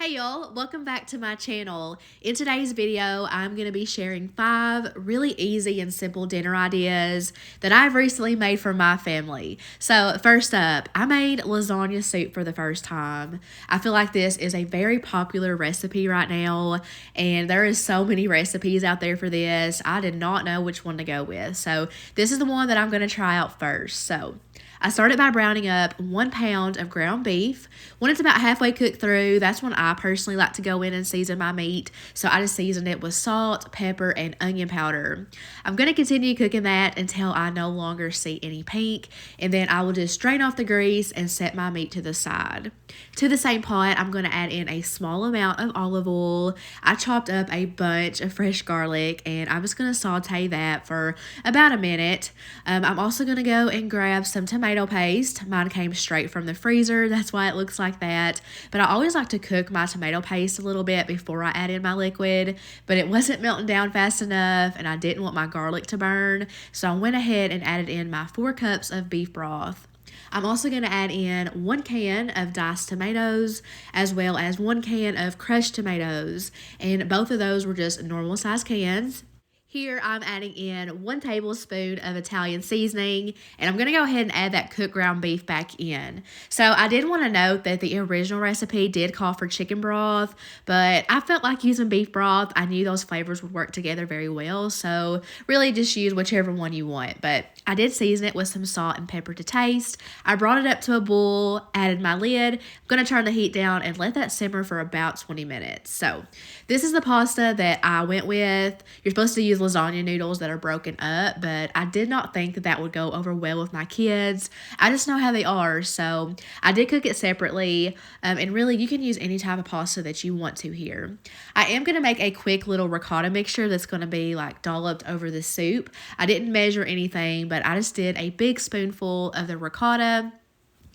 Hey y'all, welcome back to my channel. In today's video, I'm going to be sharing 5 really easy and simple dinner ideas that I've recently made for my family. So first up, I made lasagna soup for the first time. I feel like this is a very popular recipe right now, and there is so many recipes out there for this. I did not know which one to go with. So this is the one that I'm going to try out first. So I started by browning up 1 pound of ground beef. When it's about halfway cooked through, that's when I personally like to go in and season my meat. So I just seasoned it with salt, pepper, and onion powder. I'm going to continue cooking that until I no longer see any pink, and then I will just drain off the grease and set my meat to the side. To the same pot, I'm going to add in a small amount of olive oil. I chopped up a bunch of fresh garlic, and I'm just going to saute that for about a minute. I'm also going to go and grab some tomato paste. Mine came straight from the freezer. That's why it looks like that. But I always like to cook my tomato paste a little bit before I add in my liquid. But it wasn't melting down fast enough, and I didn't want my garlic to burn. So I went ahead and added in my 4 cups of beef broth. I'm also going to add in 1 can of diced tomatoes as well as 1 can of crushed tomatoes. And both of those were just normal size cans. Here I'm adding in 1 tablespoon of Italian seasoning, and I'm going to go ahead and add that cooked ground beef back in. So I did want to note that the original recipe did call for chicken broth, but I felt like using beef broth. I knew those flavors would work together very well, so really just use whichever one you want. But I did season it with some salt and pepper to taste. I brought it up to a boil, added my lid. I'm going to turn the heat down and let that simmer for about 20 minutes. So this is the pasta that I went with. You're supposed to use lasagna noodles that are broken up, but I did not think that would go over well with my kids. I just know how they are, so I did cook it separately, and really you can use any type of pasta that you want to here. I am going to make a quick little ricotta mixture that's going to be like dolloped over the soup. I didn't measure anything, but I just did a big spoonful of the ricotta.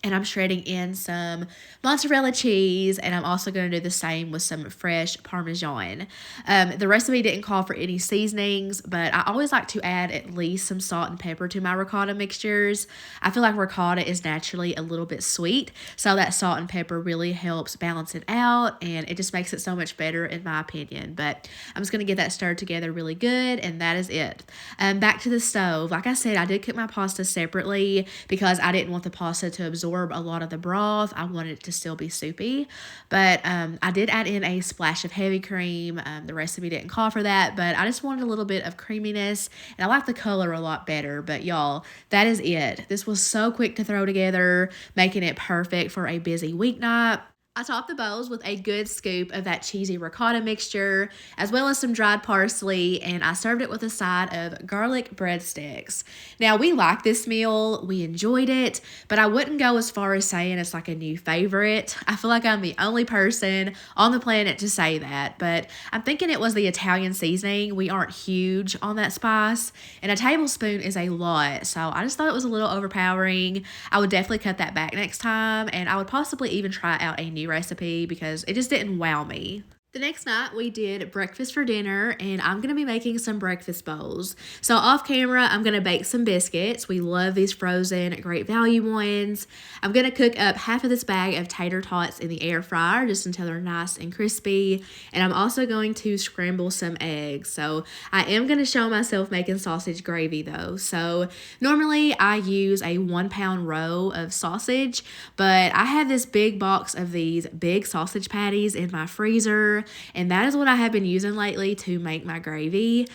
And I'm shredding in some mozzarella cheese, and I'm also going to do the same with some fresh Parmesan. The recipe didn't call for any seasonings, but I always like to add at least some salt and pepper to my ricotta mixtures. I feel like ricotta is naturally a little bit sweet, so that salt and pepper really helps balance it out, and it just makes it so much better in my opinion. But I'm just going to get that stirred together really good, and that is it. Back to the stove. Like I said, I did cook my pasta separately because I didn't want the pasta to absorb a lot of the broth. I wanted it to still be soupy, but I did add in a splash of heavy cream. The recipe didn't call for that, but I just wanted a little bit of creaminess, and I like the color a lot better. But y'all, that is it. This was so quick to throw together, making it perfect for a busy weeknight. I topped the bowls with a good scoop of that cheesy ricotta mixture, as well as some dried parsley, and I served it with a side of garlic breadsticks. Now, we liked this meal, we enjoyed it, but I wouldn't go as far as saying it's like a new favorite. I feel like I'm the only person on the planet to say that, but I'm thinking it was the Italian seasoning. We aren't huge on that spice, and a tablespoon is a lot, so I just thought it was a little overpowering. I would definitely cut that back next time, and I would possibly even try out a new recipe because it just didn't wow me. The next night, we did breakfast for dinner, and I'm going to be making some breakfast bowls. So off camera, I'm going to bake some biscuits. We love these frozen Great Value ones. I'm going to cook up half of this bag of tater tots in the air fryer just until they're nice and crispy. And I'm also going to scramble some eggs. So I am going to show myself making sausage gravy though. So normally I use a 1 pound row of sausage, but I have this big box of these big sausage patties in my freezer, and that is what I have been using lately to make my gravy.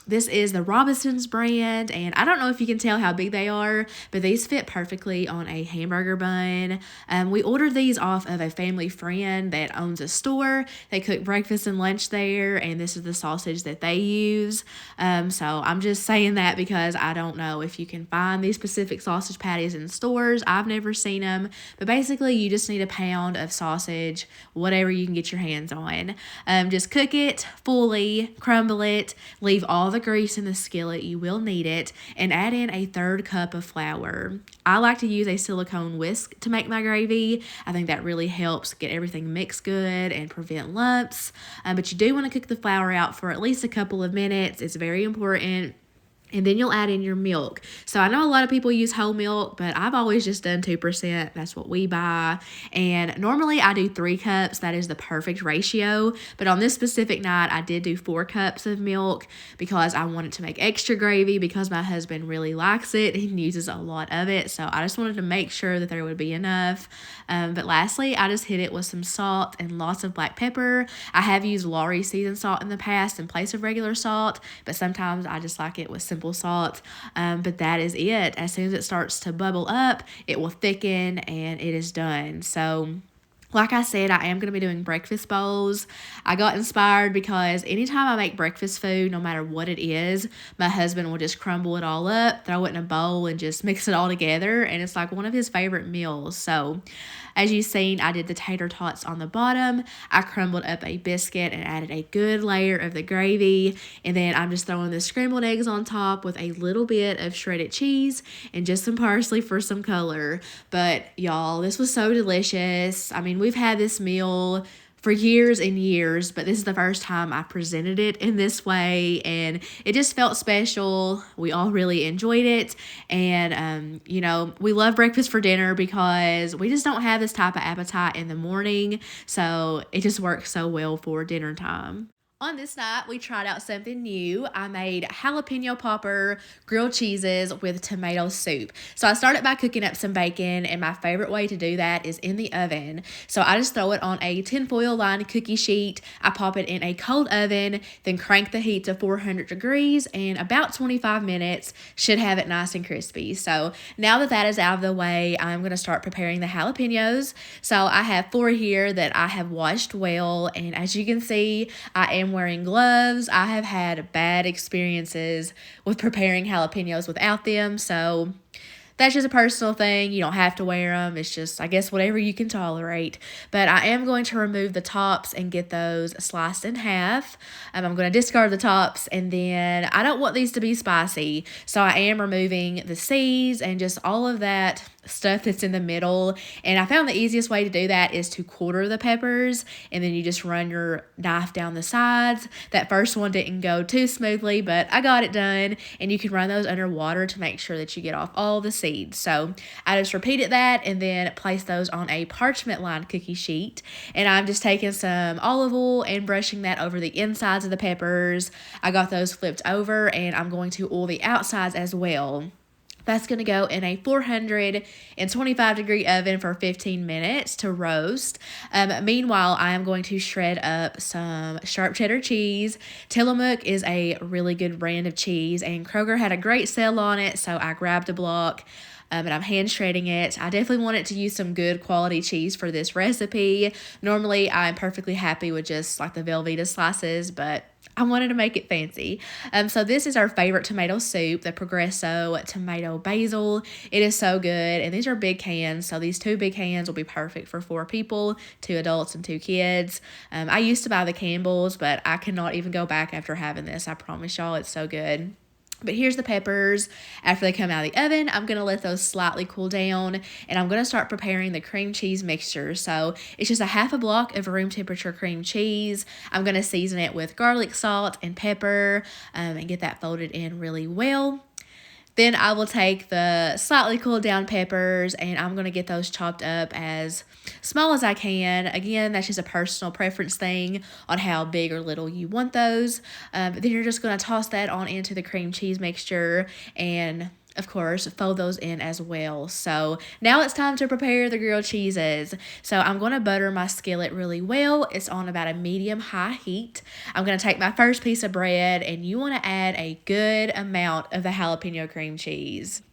This is the Robinson's brand, and I don't know if you can tell how big they are, but these fit perfectly on a hamburger bun. We ordered these off of a family friend that owns a store. They cook breakfast and lunch there, and this is the sausage that they use. So I'm just saying that because I don't know if you can find these specific sausage patties in stores. I've never seen them, but basically you just need a pound of sausage, whatever you can get your hands on. Just cook it fully, crumble it, leave all the grease in the skillet, you will need it, and add in a 1/3 cup of flour. I like to use a silicone whisk to make my gravy. I think that really helps get everything mixed good and prevent lumps. But you do want to cook the flour out for at least a couple of minutes. It's very important. And then you'll add in your milk. So I know a lot of people use whole milk, but I've always just done 2%. That's what we buy. And normally I do 3 cups. That is the perfect ratio. But on this specific night, I did do 4 cups of milk because I wanted to make extra gravy because my husband really likes it. He uses a lot of it. So I just wanted to make sure that there would be enough. But lastly, I just hit it with some salt and lots of black pepper. I have used Lawry seasoned salt in the past in place of regular salt, but sometimes I just like it with simple salt. But that is it. As soon as it starts to bubble up, it will thicken and it is done. So like I said, I am going to be doing breakfast bowls. I got inspired because anytime I make breakfast food, no matter what it is, my husband will just crumble it all up, throw it in a bowl, and just mix it all together. And it's like one of his favorite meals. So as you've seen, I did the tater tots on the bottom. I crumbled up a biscuit and added a good layer of the gravy. And then I'm just throwing the scrambled eggs on top with a little bit of shredded cheese and just some parsley for some color. But y'all, this was so delicious. I mean, we've had this meal for years and years, but this is the first time I presented it in this way, and it just felt special. We all really enjoyed it, and we love breakfast for dinner because we just don't have this type of appetite in the morning, so it just works so well for dinner time. On this night, we tried out something new. I made jalapeno popper grilled cheeses with tomato soup. So I started by cooking up some bacon, and my favorite way to do that is in the oven. So I just throw it on a tinfoil lined cookie sheet. I pop it in a cold oven, then crank the heat to 400 degrees, and about 25 minutes should have it nice and crispy. So now that that is out of the way, I'm going to start preparing the jalapenos. So I have 4 here that I have washed well, and as you can see, I am wearing gloves. I have had bad experiences with preparing jalapenos without them, so that's just a personal thing. You don't have to wear them. It's just, I guess, whatever you can tolerate. But I am going to remove the tops and get those sliced in half. I'm going to discard the tops, and then I don't want these to be spicy, so I am removing the seeds and just all of that stuff that's in the middle. And I found the easiest way to do that is to quarter the peppers, and then you just run your knife down the sides. That first one didn't go too smoothly, but I got it done, and you can run those under water to make sure that you get off all the seeds. So I just repeated that and then placed those on a parchment lined cookie sheet, and I'm just taking some olive oil and brushing that over the insides of the peppers. I got those flipped over, and I'm going to oil the outsides as well. That's going to go in a 425-degree oven for 15 minutes to roast. Meanwhile, I am going to shred up some sharp cheddar cheese. Tillamook is a really good brand of cheese, and Kroger had a great sale on it, so I grabbed a block. And I'm hand shredding it. I definitely wanted to use some good quality cheese for this recipe. Normally, I'm perfectly happy with just like the Velveeta slices, but I wanted to make it fancy. So this is our favorite tomato soup, the Progresso Tomato Basil. It is so good, and these are big cans, so these 2 big cans will be perfect for 4 people, 2 adults and 2 kids. I used to buy the Campbell's, but I cannot even go back after having this. I promise y'all, it's so good. But here's the peppers. After they come out of the oven, I'm going to let those slightly cool down, and I'm going to start preparing the cream cheese mixture. So it's just a half a block of room temperature cream cheese. I'm going to season it with garlic, salt, and pepper, and get that folded in really well. Then I will take the slightly cooled down peppers, and I'm going to get those chopped up as small as I can. Again, that's just a personal preference thing on how big or little you want those. Then you're just going to toss that on into the cream cheese mixture, and of course, fold those in as well. So now it's time to prepare the grilled cheeses. So I'm going to butter my skillet really well. It's on about a medium-high heat. I'm going to take my first piece of bread, and you want to add a good amount of the jalapeno cream cheese.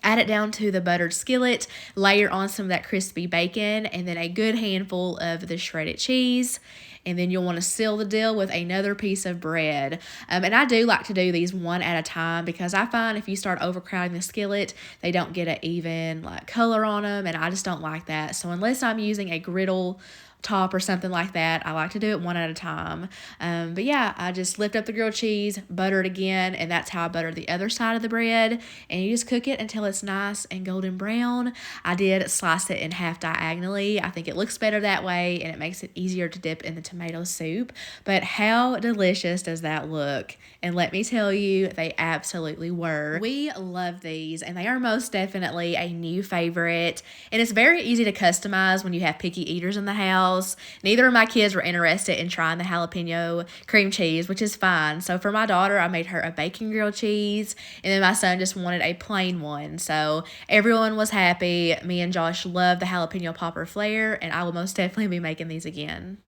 Add it down to the buttered skillet, layer on some of that crispy bacon, and then a good handful of the shredded cheese. And then you'll want to seal the deal with another piece of bread. And I do like to do these one at a time, because I find if you start overcrowding the skillet, they don't get an even color on them, and I just don't like that. So unless I'm using a griddle top or something like that. I like to do it one at a time. But yeah, I just lift up the grilled cheese, butter it again, and that's how I butter the other side of the bread. And you just cook it until it's nice and golden brown. I did slice it in half diagonally. I think it looks better that way, and it makes it easier to dip in the tomato soup. But how delicious does that look? And let me tell you, they absolutely were. We love these, and they are most definitely a new favorite. And it's very easy to customize when you have picky eaters in the house. Neither of my kids were interested in trying the jalapeno cream cheese, which is fine. So for my daughter, I made her a bacon grilled cheese, and then my son just wanted a plain one. So everyone was happy. Me and Josh love the jalapeno popper flair, and I will most definitely be making these again.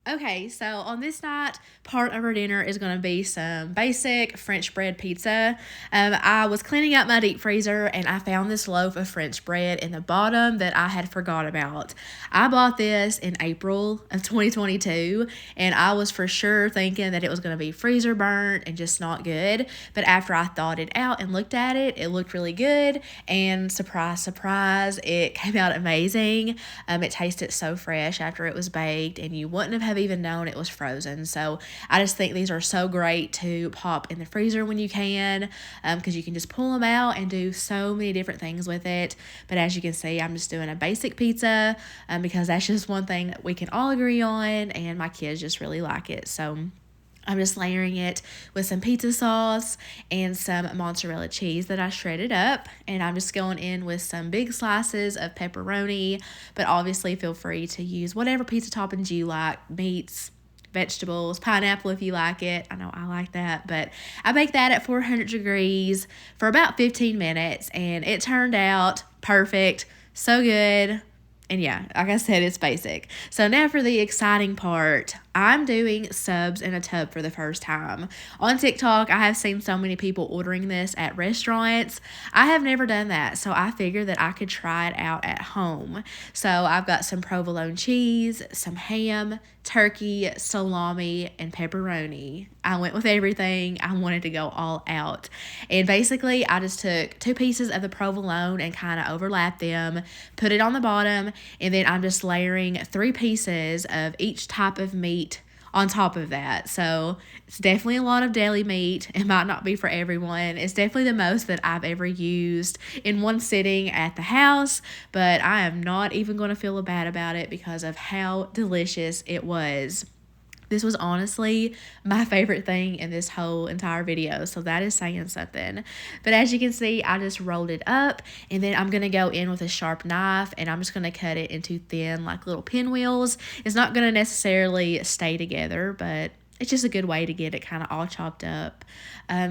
Okay, so on this night, part of our dinner is going to be some basic French bread pizza. I was cleaning out my deep freezer and I found this loaf of French bread in the bottom that I had forgot about. I bought this in April of 2022 and I was for sure thinking that it was going to be freezer burnt and just not good. But after I thawed it out and looked at it, it looked really good, and surprise, surprise, it came out amazing. It tasted so fresh after it was baked, and you wouldn't have even known it was frozen. So I just think these are so great to pop in the freezer when you can, because you can just pull them out and do so many different things with it. But as you can see, I'm just doing a basic pizza because that's just one thing that we can all agree on, and my kids just really like it. So I'm just layering it with some pizza sauce and some mozzarella cheese that I shredded up. And I'm just going in with some big slices of pepperoni, but obviously feel free to use whatever pizza toppings you like, meats, vegetables, pineapple if you like it. I know I like that, but I baked that at 400 degrees for about 15 minutes, and it turned out perfect, so good. And yeah, like I said, it's basic. So now for the exciting part. I'm doing subs in a tub for the first time. On TikTok, I have seen so many people ordering this at restaurants. I have never done that, so I figured that I could try it out at home. So I've got some provolone cheese, some ham, turkey, salami, and pepperoni. I went with everything. I wanted to go all out. And basically, I just took 2 pieces of the provolone and kind of overlapped them, put it on the bottom, and then I'm just layering 3 pieces of each type of meat on top of that. So it's definitely a lot of deli meat. It might not be for everyone. It's definitely the most that I've ever used in one sitting at the house, but I am not even going to feel bad about it because of how delicious it was. This was honestly my favorite thing in this whole entire video, so that is saying something. But as you can see, I just rolled it up, and then I'm going to go in with a sharp knife, and I'm just going to cut it into thin, like little pinwheels. It's not going to necessarily stay together, but it's just a good way to get it kind of all chopped up.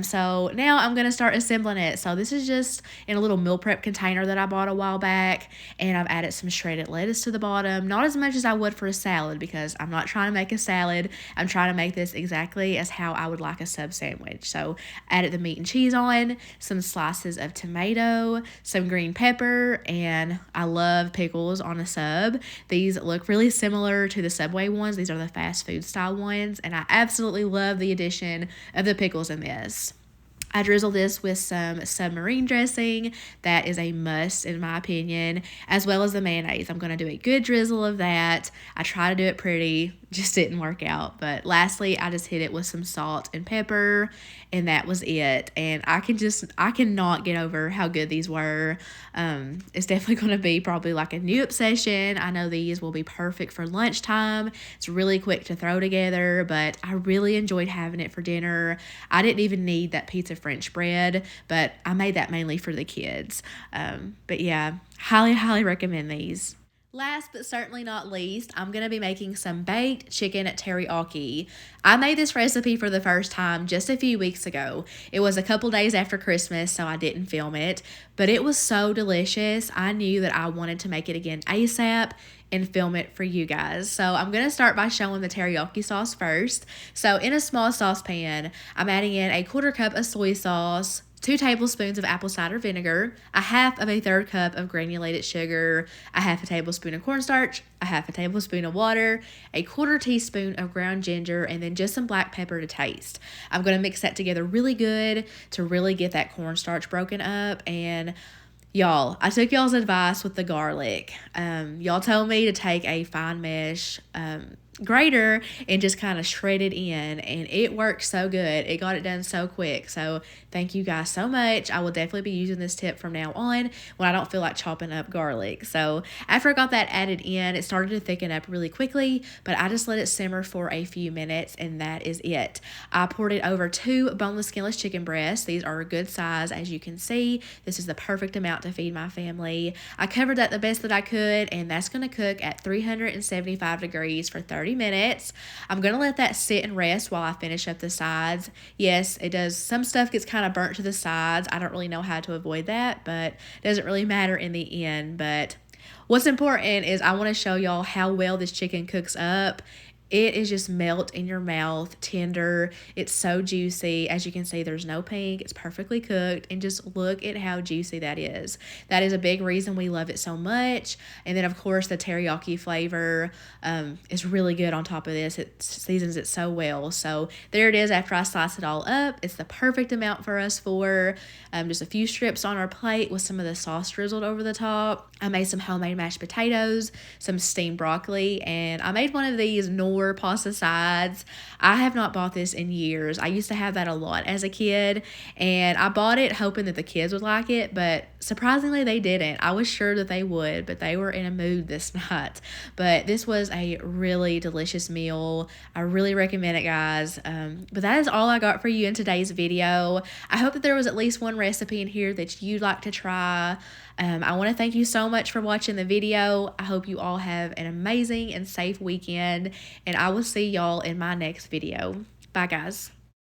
So now I'm going to start assembling it. So this is just in a little meal prep container that I bought a while back, and I've added some shredded lettuce to the bottom. Not as much as I would for a salad because I'm not trying to make a salad. I'm trying to make this exactly as how I would like a sub sandwich. So added the meat and cheese on, some slices of tomato, some green pepper, and I love pickles on a sub. These look really similar to the Subway ones. These are the fast food style ones, and I absolutely love the addition of the pickles in this. I drizzle this with some submarine dressing. That is a must in my opinion, as well as the mayonnaise. I'm going to do a good drizzle of that. I try to do it pretty, just didn't work out. But lastly, I just hit it with some salt and pepper, and that was it. And I cannot get over how good these were. It's definitely going to be probably like a new obsession. I know these will be perfect for lunchtime. It's really quick to throw together, but I really enjoyed having it for dinner. I didn't even need that pizza French bread, but I made that mainly for the kids. But yeah, highly recommend these. Last but certainly not least, I'm going to be making some baked chicken teriyaki. I made this recipe for the first time just a few weeks ago. It was a couple days after Christmas, so I didn't film it, but it was so delicious. I knew that I wanted to make it again ASAP and film it for you guys. So I'm going to start by showing the teriyaki sauce first. So in a small saucepan, I'm adding in a 1/4 cup of soy sauce, 2 tablespoons of apple cider vinegar, a 1/2 cup of granulated sugar, a 1/2 tablespoon of cornstarch, a 1/2 tablespoon of water, a 1/4 teaspoon of ground ginger, and then just some black pepper to taste. I'm going to mix that together really good to really get that cornstarch broken up. And Y'all, I took y'all's advice with the garlic. Y'all told me to take a fine mesh grater and just kind of shred it in, and it worked so good. It got it done so quick. So thank you guys so much. I will definitely be using this tip from now on when I don't feel like chopping up garlic. So after I got that added in, it started to thicken up really quickly, but I just let it simmer for a few minutes, and that is it. I poured it over 2 boneless skinless chicken breasts. These are a good size, as you can see. This is the perfect amount to feed my family. I covered that the best that I could, and that's going to cook at 375 degrees for 30 minutes. I'm going to let that sit and rest while I finish up the sides. Yes, it does. Some stuff gets kind of burnt to the sides. I don't really know how to avoid that, but it doesn't really matter in the end. But what's important is I want to show y'all how well this chicken cooks up. It is just melt in your mouth, tender. It's so juicy. As you can see, there's no pink. It's perfectly cooked. And just look at how juicy that is. That is a big reason we love it so much. And then, of course, the teriyaki flavor is really good on top of this. It seasons it so well. So there it is after I slice it all up. It's the perfect amount for us for just a few strips on our plate with some of the sauce drizzled over the top. I made some homemade mashed potatoes, some steamed broccoli, and I made one of these pasta sides. I have not bought this in years. I used to have that a lot as a kid, and I bought it hoping that the kids would like it, but surprisingly they didn't. I was sure that they would, but they were in a mood this night. But this was a really delicious meal. I really recommend it, guys. But that is all I got for you in today's video. I hope that there was at least one recipe in here that you'd like to try. I want to thank you so much for watching the video. I hope you all have an amazing and safe weekend, and I will see y'all in my next video. Bye, guys.